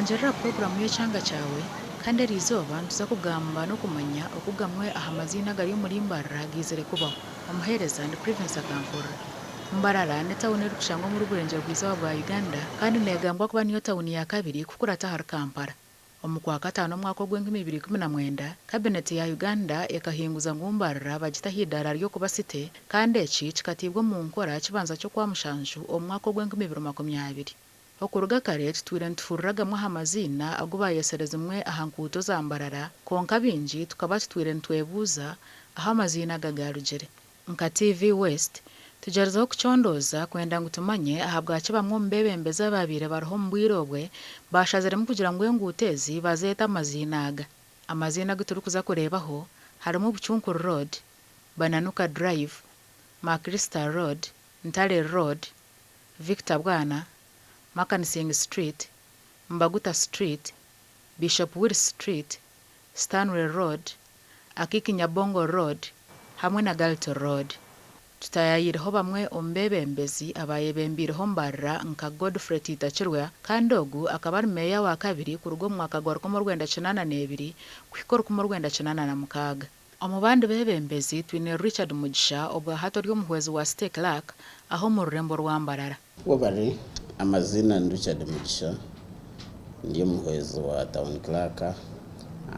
Nongerera program y'Ekyanga Kyawe kandi ari izoba ntuza kugamba no kumanya okugamwe Amaziina gari muri Mbarara gizere kubaho omuhereza ndi Province Kampala. Mbarara ne town erikushangwa mu Rugwenje rwiza bwa Uganda kandi negambwa kuba niyo town ya kabiri kukurata har Kampala. Omukwa gatano mwaka gw'2019 cabinet ya Uganda ekahinguza ngu Mbarara bagita hidara ryo kuba city kandi eki kikatibwa mu nkora kibanza cyo kwa Mushanju omwaka gw'2020. Okuruga kare tutwire ntufurraga mwa Amaziina agubayeserezimwe ahankuto za Mbarara konka bingi tukaba tutwire ntwebuza aha Amaziina gagarugere. Nka TV West tujarizaho kuchondoza kwenda ngo tumanye ahabwace bamwe mbebembeza babire bariho mbwirobwe bashazeremo kugira ngo engutezi bazeta Amaziina aga. Amaziina guturukuza kurebaho harimo Buchunkuru Road, Bananuka Drive, Makrista Road, Ntale Road, Victor Bwana, Makanising Street, Mbaguta Street, Bishop Wills Street, Stanley Road, Akiki Nyabongo Road, hamwe na Galto Road. Tutayayiriho bamwe ombebembezi abayebembireho Mbarara nka Godfrey Titachirwa kandi ogu akaba ari meya wa kabiri ku rugo mwaka gwa 1982 kwikora ku 1996. Omubandi bebembezi twine Richard Mugisha obwa hato ryo muhwezi wa State Clerk aho mu rurembo rwa Mbarara. Wabari Amaziina Richard Mugisha ndiyo muhwezi wa Town Clerk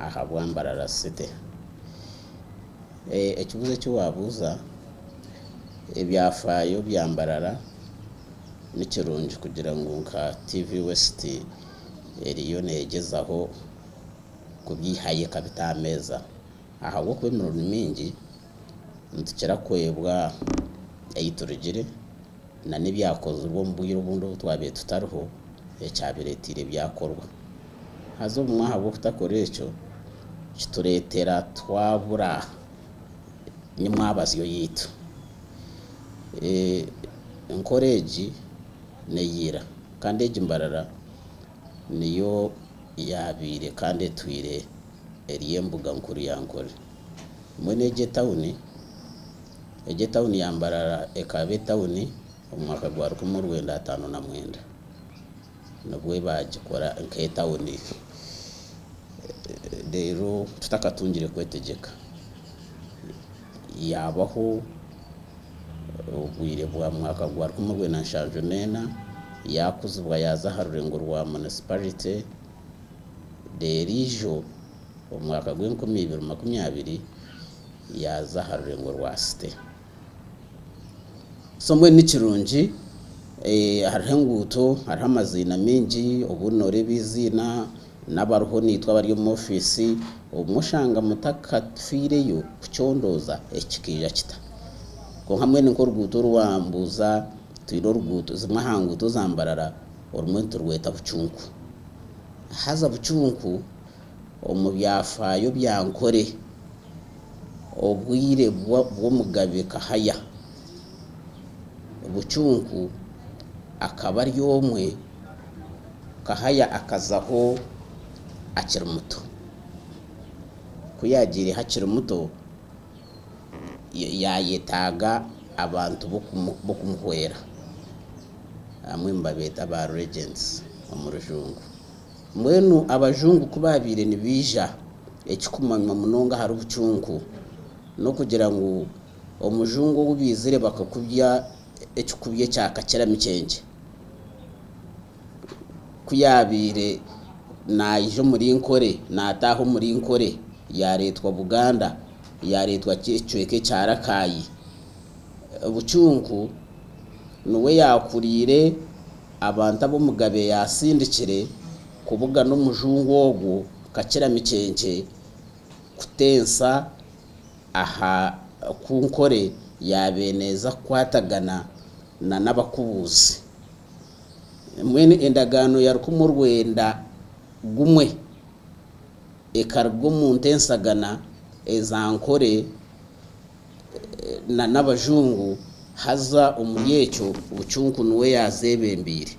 aha bwa Mbarara City. Ekibuzo cyo wabuza ebyafayo bya Mbarara nikirungi kugira ngo nka TV West eriyo negezaho kubyihaye kabitameza aha gwo kwemero mingi ntukira kwebwa eyiturugire na nebyakoze ubwo mbuyiro bundo twabe tutariho ekyabiretire byakorwa hazo mwaha bwo kutakorecho kituretera twabura nyamwabaziyo yitu encourage neyira kandi ejimbarara niyo yabire kandi twire eriyembuga nkuru yankore mwene eje town ya Mbarara ekabe town omwaka gwa 1959 nabwe bagikora nke town dero tutakatungire kwetegeka yabaho ubwire bwa mwaka gwa 1959 yakuzubwa yaza harurengo rwa municipality derijo omwaka gwa 2020 yaza harurengo rwa city somwe nikirungi harihenguto hariho Amaziina mingi obunore bizina nabaruho nitwa bari mu office umushanga mutakatfireyo kuchondoza ekikija kita ko hamwe n'inko ruguto rwambuza twiro ruguto zimwahanguto za Mbarara orumwe turweta Buchunku haza Buchunku omubyafayo byankore obwire bwo mugabe kahaya Buchunku akaba ari yomwe kahaya akazaho akiri muto kuyagire hakiri muto yayetaga abantu bo kumuhwera amwe mbabeta ba regents omurujungu mwenu abajungu kubabire nibija ekikumanywa munonga hari Buchunku no kugira ngo omujungu ubizire bakakubya ekikubye cyakakera micenje kuyabire nayijo muri nkore nataho muri nkore yaretwa Buganda yaretwa Cweke cyarakayi Buchunku nuwe yakurire abantu abo mugabe yasindikire kubuga no mujungu ogwo kakira micenje kutensa aha kunkore yabeneza kwatagana na nabakubuzi mwene endagano ya 19 gumwe ekargo mu ntensagana ezankore na nabajungu haza umuyecyo Buchunku nuwe yazebembire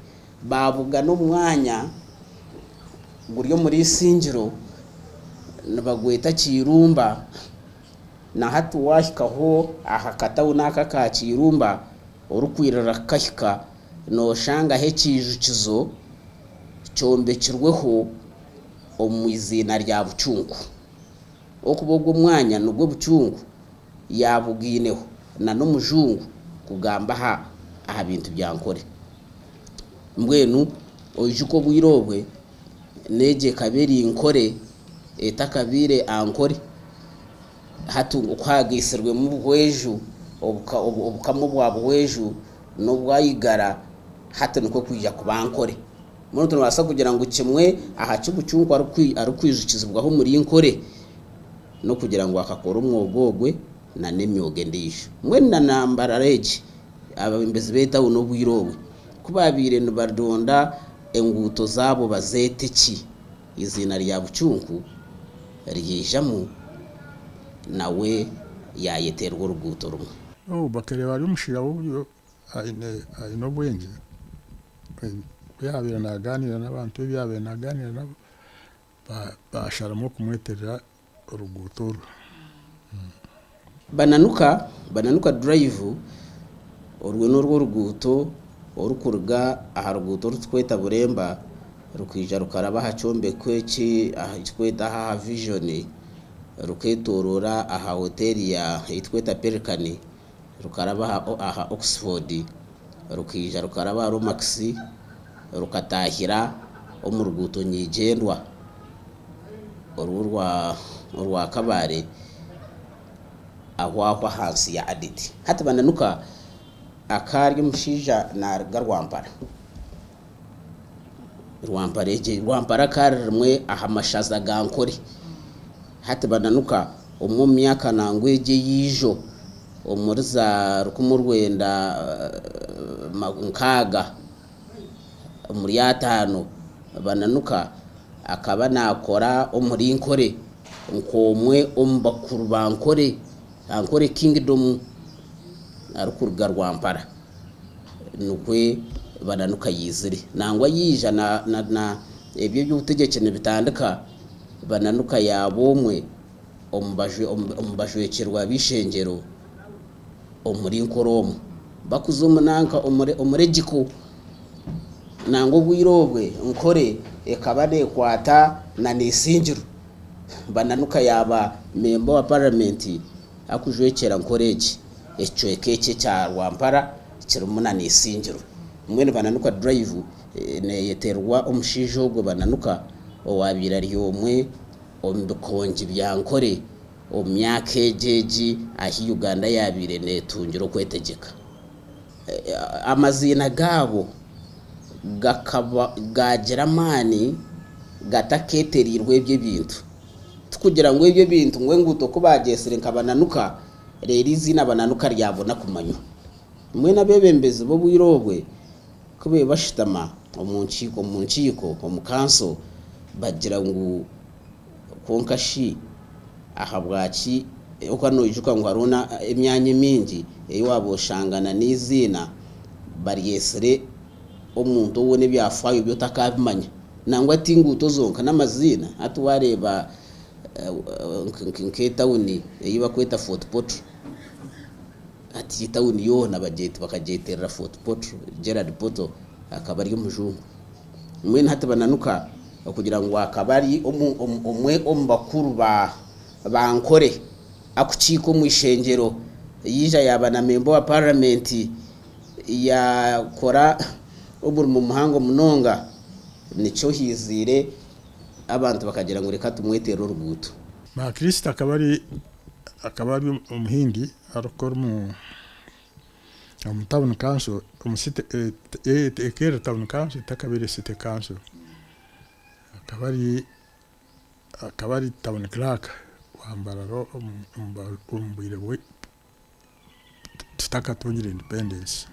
bavuga no mwanya guryo muri singiro nabagweta Kirumba na hatu washikaho ahakataho nakaka Kirumba urukwirara kahika no shanga hekiju kizo cyombekirweho omwizina rya bucungu okubogwa umwanya nubwo bucungu yabugineho na n'omujungu kugamba aha bintu byankore mbwenu ojuko bwirobwe neje kabiri nkore etakabire ankore hatu ukwagisirwe mu bweju obukamu bwa bweju no bwayigara hatu nuko kwija kubankore muri tunabasa kugira ngo kimwe aha cy'ubucungu ari kwijukizibwaho muri nkore no kugira ngo akakora umwogogwe na nemyoge ndisho mwene na Mbararaji ababimbezi beta uno bwirobwe kubabire nbardonda enguto zabo bazete ki izina rya bucungu ryijamo nawe yayeterwa uruguto rumwe bakere bari umushira w'ubyo ayino bwenge yabira naganira n'abantu byabira naganira nabo basharamo kumweterera uruguto bananuka drive urwe n'urwo ruguto orukurga aha ruguto rutweta buremba rukija rukaraba hacombe kweki ahitweta ha vision ruketorora aha hoteli ya itweta Pelikani rukaraba aha Oxford rukija rukaraba Romax rukatahira omuruguto nyigendwa urwa kabare ahwa hansi ya aditi hata bananuka akari mushija na garwampara rwampara karimwe aha mashaza gankore hata bananuka umwo myaka nangweje yijo omuriza rukumurwenda nkaga muri yatano bananuka akaba nakora omuri nkore nkomwe ombakuru bankore ankore kingdom arukurga rwampara nukwe bananuka yizire nangwa yija na ebyo by'ubutegekene bitandika bananuka yabomwe ombajwekerwa bishengero omuri nkoromo bakuzumunanka omurejiko nango bwirobwe nkore ekabane kwata na nisingiro bananuka yaba member wa parliament akujwekera nkoreji ecwekeke cya rwampara kirumuna nisingiro mwene bananuka drive neyeterwa omushijo gwo bananuka owabira ryomwe ombikonji byankore omyaka ejeji ahi Uganda yabire netungiro kwetegeka amaziina gabo gakaba gageramani gataketerirwe ibyo bintu tukugira ngo ibyo bintu ngwe nguto kubagesere nkabananuka rero izina bananuka ryabona kumanywa mwe nabebembezi bo bwirobwe kube bashitama omunkiko omukanso bagira ngo konkashi ahabwaki ukano ijuka ngo haruna emyanya mingi eyiwabo shangana n'izina baryesere omuntu wone byafayo byo takabimanya nangwa tinguto zonka n'amazina atuwareba nketawuni eyiba kweta Fort Portal ati tawuni yona bagete bakajeterera Fort Portal Gerard Poto akabari umujungu mwe hata bananuka kugira ngo akabari omwe ombakuru bankore akukiko mwishengero yija yaba na member wa parliament ya kora oburi mu muhango munonga nico hizire abantu bakagira ngo reka tumwetero ruguto ma Kristo akabari umuhindi arokora mu town council umusite ekera town council takabire city council akabari town clerk wambararo umbire we tutakatungira independence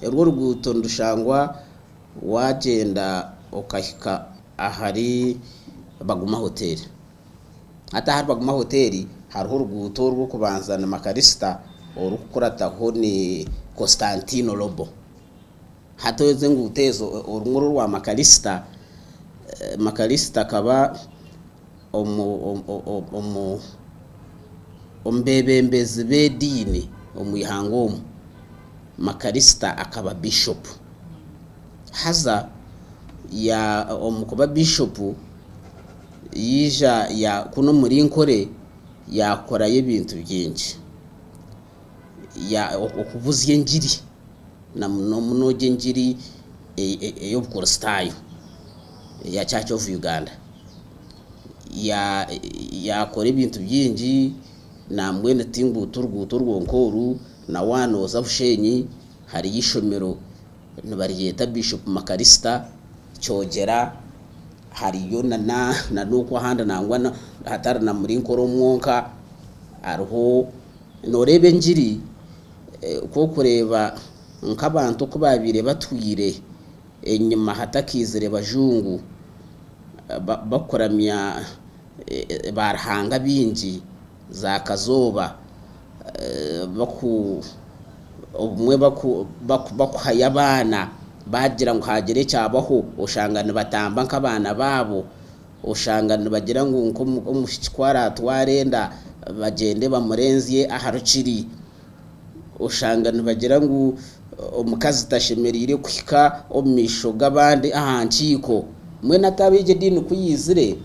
erwo ruguto ndushangwa wagenda okahika ahari baguma hoteli hata hari baguma hoteli hariho uruguto rwo kubanzana makarista orukurataho ni Constantino Lobo hatoze ngutezo urumuru rwa makarista kaba ombebembezi bedini omuyihangomu makarista akaba bishop haza ya omukuba bishop yija ya kuno muri nkore yakora y'ibintu byinshi ya okubuzye njiri na munoje njiri eyo bukorostayo ya Church of Uganda yakora ibintu byinshi na mwene tingu turguto rwonkoru na wano za Bushenyi hari yishomero nbariyeta Bishop Makarista cyogera hariyo na nuko handa nangwa hatara na muri nkoro mwonka ariho norebe njiri ko kureba nk'abantu ko babire batwire enyuma hatakizere bajungu bakoramya barhanga binji za kazoba umwe bakuhayabana bagira ngo hagere cyabaho ushangana batamba nk'abana babo ushangana bagira ngo umushyikwara twarenda bagende bamurenziye aharuciri ushangana bagira ngo umukazi tashemerire kwika omisho gabandi ahanciko mwe natabije dini kuyizire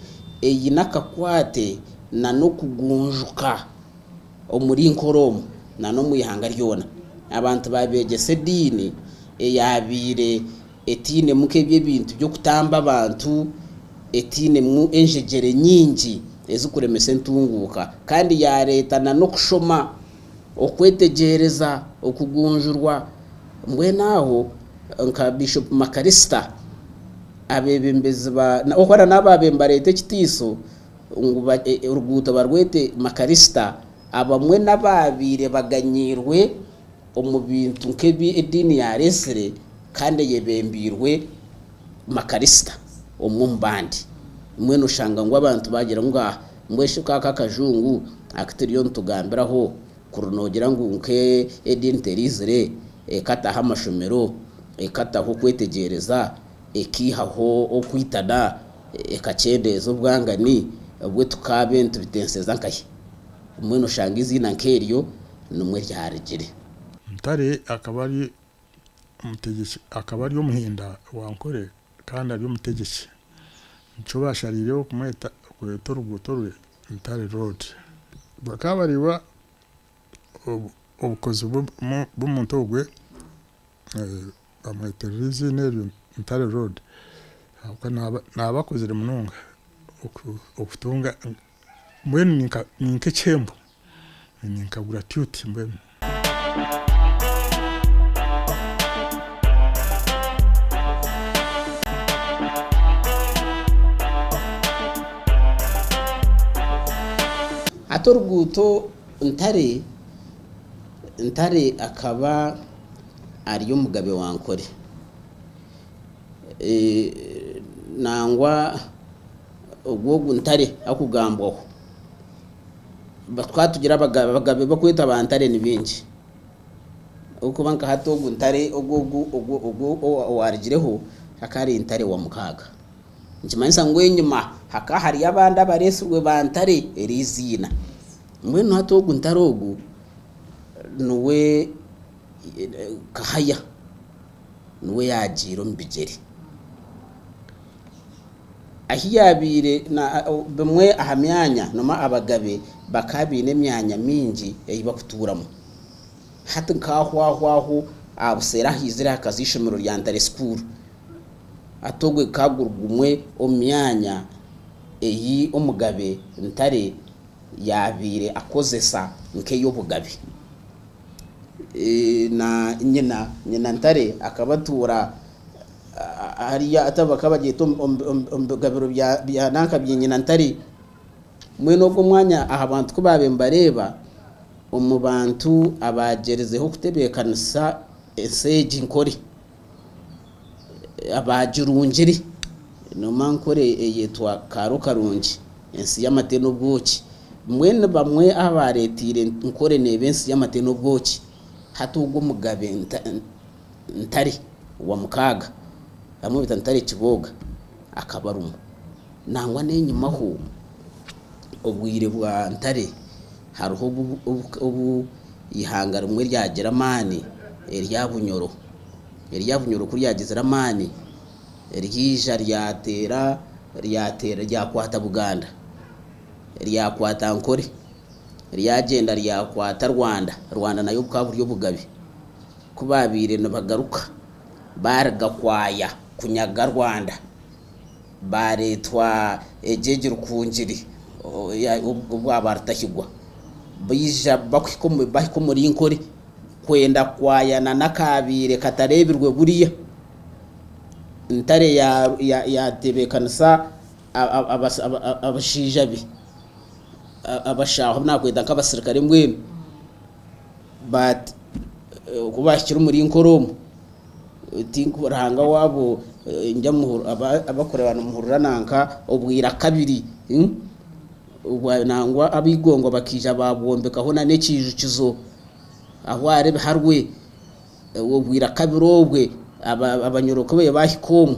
eyi nakakwate na no kugunjuka omuri nkoromo na no muyihanga ryona abantu babegese dini eyabire etine mukebye bintu byo kutamba abantu etine mu enjegere nyingi ezikuremese ntunguka kandi ya leta na no kushoma okwetegereza okugunjurwa mbwe naho nka Bishop Makarista abebembezi na okora nababembarete kitiso nguba uruguto barwete Makarista abamwe nababire baganyirwe omubintu nkebi edini ya resere kandi yebembirwe Makarista omumbandi mwe no shanga ngo abantu bagira ngo mweshe kaka kajungu akitiriyo ntugambiraho kurunogira ngo nke edini terizere ekataha amashomero ekataho kwetegereza ekihaho okwitana ekacendeza ubwangani bwe tukabe ntubitenseza nkaye mwe no shanga izina nkeriyo numwe ryaregere Ntare akabari umutegeki akabari umuhinda wankore kandi ari umutegeki nco basharireho kumweta kwetora ugutorwe Ntare road bakabariwa obukozi bw'umuntu ogwe amwetereze neryo Ntare road nabakozere munonga okutunga mbwenu ninke chembo ninka gratuity mbwenu atorguto Ntare akaba ariyo mugabe wankore nangwa ubwo Ntare akugambwaho batwatugira abagabe bakwita abantare ni benshi uko banka hato Ntare ubwo warigireho akari Ntare wa mukaga nkimanisa ngo enyuma haka hari abandi abareswe bantare erizina mwe no hato Ntare ogu nuwe kahaya nuwe yagiro mbigeri ahiyabire na bamwe ahamyanya noma abagabe bakabine myanya mingi eyibakuturamo hata nkahwaho abusera hizira akazishomero rya Ntare school atogwe kagurugumwe omyanya eyi omugabe Ntare yabire akozesa nkeyo bugabe na nyina Ntare akabatura hariya atabakabagiye ombugabiro bya nanka by'inyina Ntare mwe no gw'umwanya aha bantu ko babembareba omubantu abagerezeho kutebekanisa eseji nkore abajurungiri no mankore yetwa karo karungi ensi y'amateno bwoki mwene bamwe abaretire nkore nebensi y'amateno bwoki hatugwo mugabe Ntare wa mukaga amwe bita Ntare kiboga akabarumo nangwa nenyuma ho obwire bwa Ntare haruho ubu ihangara umwe ryagira mani eryabunyoro kuri yagizira mani ryija ryakwata Buganda ryakwata Nkore ryagenda ryakwata Rwanda nayo bwa buryo bugabi kubabire no bagaruka baragakwaya kunyaga Rwanda baretwa ejeje rukunjiri ubwa bartahigwa bija bakiko muri Nkore kwenda kwayana nakabire katarebirwe buriya ntare ya tebekanisa abashijabi abashaho nakwenda nk'abasirikare mwene but kubashyira muri Nkoromo tinkuranga wabo njya muhuru abakorewana muhurura nanka ubwira kabiri nangwa abigongo bakija babombekaho na nekiju kizo aho arebe harwe ubwira kabiri obwe abanyuroko be bahikomo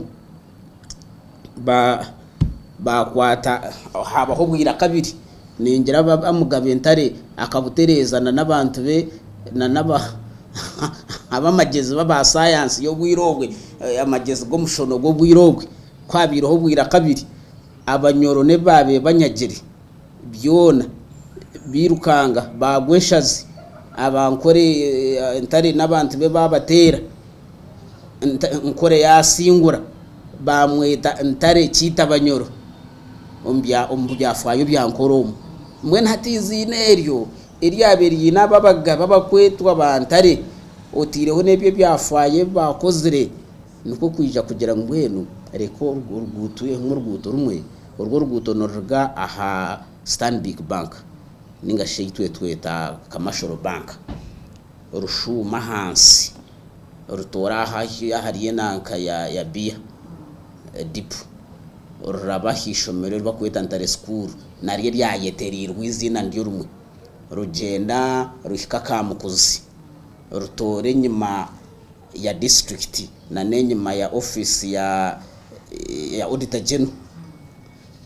bakwata habaho bwira kabiri ningira bamugabe ntare akabuterezana n'abantu be abamagezi baba science yo bwirogwe amagezi go mushono go bwirogwe kwabiroho bwira kabiri abanyorone babe banyagire byona birukanga bagweshazi abankore ntare n'abantu be babatera Nkore yasingura bamweta ntare cyita banyoro ombyafayo bya Nkoromo mwe ntatizineryo iryaberiye nababaga babakwetwa bantare otireho nebyo byafaye bakozire nuko kwija kugira ngwenu ariko urgutuye nk'urguto rumwe urwo rguto norga aha Stanbic Bank ninga sheyitwe tweta Kamashoro Bank rushuma hansi rutora hariye nanka ya bia dipu urabahishomero bakweta ntare school nariye ryayeterirwa izina ndyo rumwe rugenda ruhika kamukuzi rutore nyuma ya district na nyuma ya office ya auditor general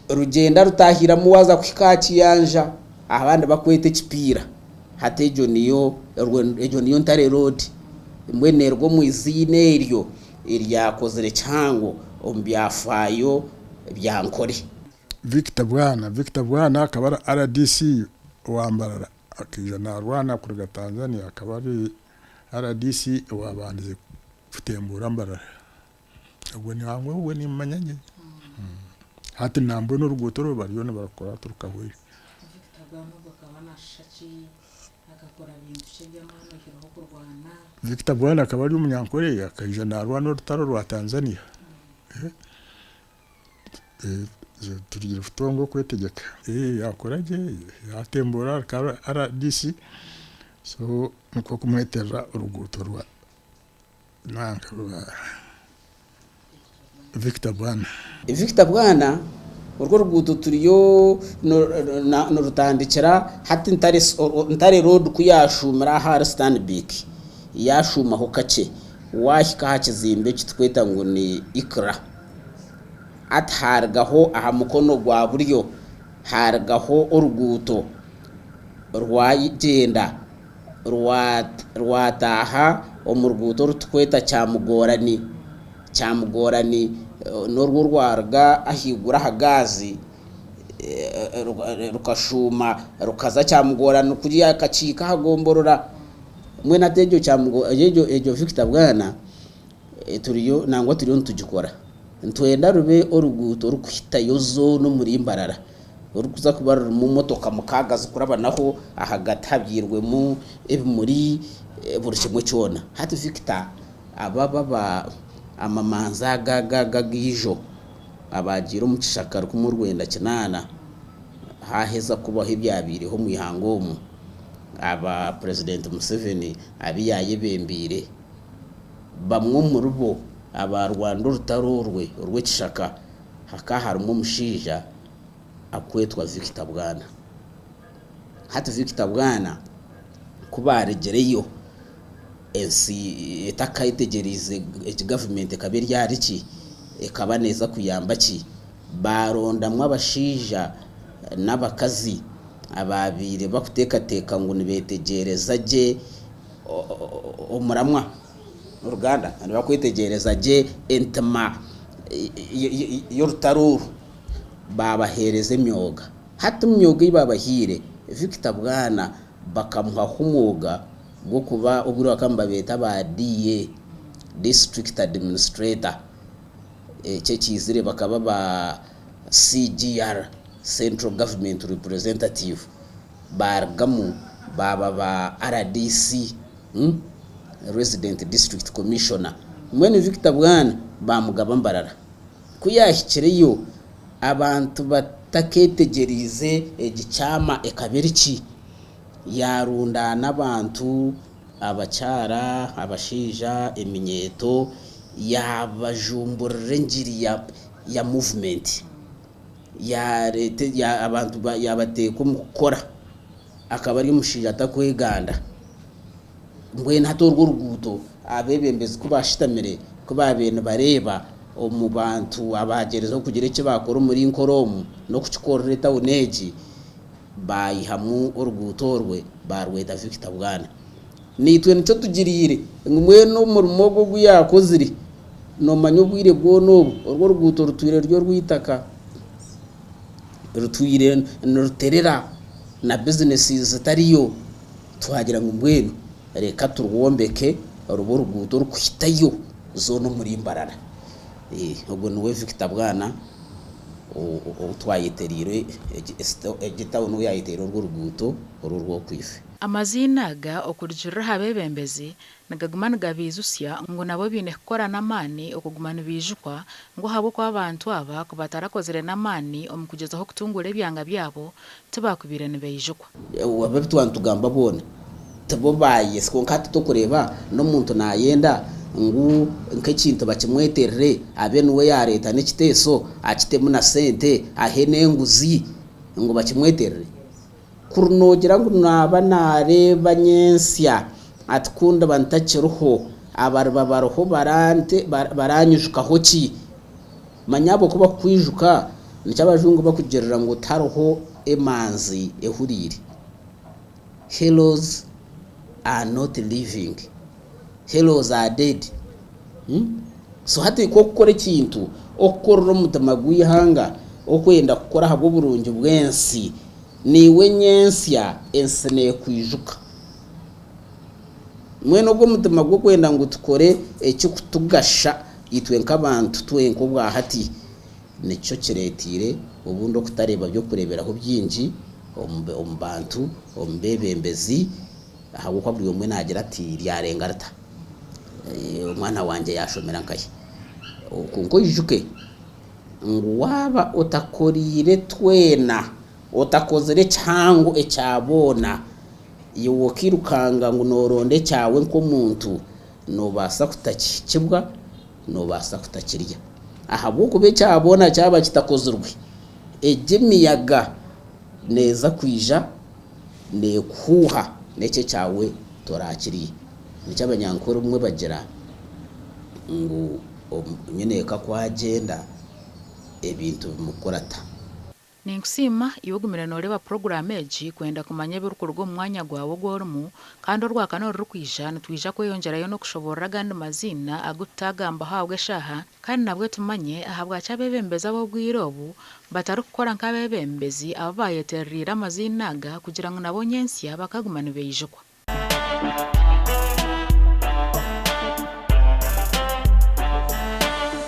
rugenda rutahira muwaza kwikaki yanja abandi bakwete kipira hatejo niyo ntare road mwenerwo muizine iryo iryakozere cyango ombyafayo bya Nkore Victor Bwana akaba RDC wa Mbarara akija na Rwanda kuri Tanzania akaba ari RDC wabandize kutembura Mbarara ubwo ni hamwe ubwo ni manyanye hati nambo n'urugutoro bariyone barakora turukahuye Victor Bwana bakaba nashaki akakora ibintu cy'amano kiraho kurwana Victor Bwana akaba ari umunyankore akija na Rwanda rutaro rwa Tanzania turigira futongo kwetegeka yakoraje yatembora RDC so nuko kumwetera uruguto rwa nanka Victor Bwana urwo ruguto turiyo no rutandikira hati ntare road kuyashumira ha Stanbic yashuma ho kace wahika hakizimbe kitweta ngo ni ikra athargaho aha mukono gwa buryo hargaho uruguto rwayigenda rwataha omurguto rutweta cyamugorani n'urwo rwarga ahigura hagazi rukashuma rukaza cyamugorana kuri akacika hagomborora mwe natejo ejo Victor Bwana turiyo nangwa turiyo ntugikora ntwenda rube uruguto rukwita yozo no muri Mbarara urukuza kubarura mu motoka mukagaza kurabanaho ahagatabirwe mu muri burishimwe cyona hati Victor ababa amamanza gijo abagira umucishakara kumurwenda kinana haheza kubaho ibyabiriho mu ihangomu aba President Museveni abiyaye bembire bamwe mu rubo aba Rwanda rutarurwe urwe kishaka hakaharumwe mushija akwetwa Victor Bwana hati Victor Bwana kubaregereyo ensi etakayitegerize government kabiri yariki ekaba neza kuyamba ki barondamwe abashija n'abakazi ababire bakutekateka ngo nibetegereza je umuramwa uruganda ani bakwitegereza je entama y'orutaruru babahereza emyoga hati emyoga ibabahire Victor Bwana bakamuha umwuga gwo kuba uburi bakamba beta ba DA district administrator cye kizire bakaba ba CGR central government representative bargamu baba ba RDC resident district commissioner mwene Victor Bwana bamugaba Mbarara kuyahikireyo abantu bataketegerize egicama ekabiriki yarunda n'abantu abacara abashija eminyeto yabajumburire ngiri ya movement ya lete ya abantu yabateka umukora akaba ari mushija atakweganda mbwe ntatorwo ruguto abebembezi kubashitamire kubabene bareba mu bantu abagereza kugira icyo bakora muri nkoromu no kukikorera uneji bayihamu urugutorwe barweta Victor Bwana nitwe nico tugirire ngumwe no murimo gwo yakoziri no manyobwire bwo no urwo ruguto rutwire ryo rwitaka rutwire ruterera na businesses zitariyo tuhagira ngumwe reka turwombeke urubo ruguto rukwitayo zono muri Mbarara ubwo nuwe Victor Bwana utwayeterire egitawuno yayitere urwo ruguto urwo kwife Amaziina ga okurjurira habebembezi nagagumana gabizusya ngo nabo bine kukora namani okugumana bijukwa ngo habo kwa abantu aba kubatarakozere namani omukugezaho kutungura ebyanga byabo tubakubirane bejukwa wababitwantu gamba bone tabo baye skonkati to kureba no muntu nayenda ngu nkekintu bakimweterere abe nuwe ya leta n'ikiteso akitemu na sente ahene nguzi ngo bakimweterere kurunogera ngo naba nareba nyensya atkunda bantakiruho abaroho baranyujuka hoki manyabo kuba kwijuka nicyabajungu bakugerera ngo taroho emanzi ehurire. Heroes are not living, heroes are dead. So hati ko gukora ikintu okora mutamaguye hanga okwenda gukora habo burungi bwensi niwe nyensya ensene kwijuka mwene ubwo mutamaguye kwenda ngo tukore ecyo kutugasha itwe nk'abantu twenko bwa hati nicyo kiretire ubundo kutareba byo kureberaho byinji ombantu ombebembezi aho kwa buri umwe nagira ati ryarengarata umwana wanje yashomera nkaye kunko yijuke ngwaba utakorire twena utakozere cyango ecyabona iyo kirukanga ngo noronde cyawe nko muntu no basa kutakibwa no basa kutakirya ahabo kube cyabona cyaba kitakozurwe ejemiyaga neza kwija ne kuha nece cyawe torakiriye nicyo abanyankuru umwe bagira ngo nyeneka kwa agenda ebintu bimukorata ninkusima iwogumira noreba program eji kwenda kumanya birukorwa umwanya gwawo gworumu kandi orwakano rukwisha nitwija kweyongerayo no kushoborera gandi mazina agutagamba hawe shaha kandi nabwe tumanye ahabwa cyabebembeza bo bwirobu batari gukora nk'abebembezi abayeterira amazina ga kugira ngo nabo nyensya bakagumana beyijukwa.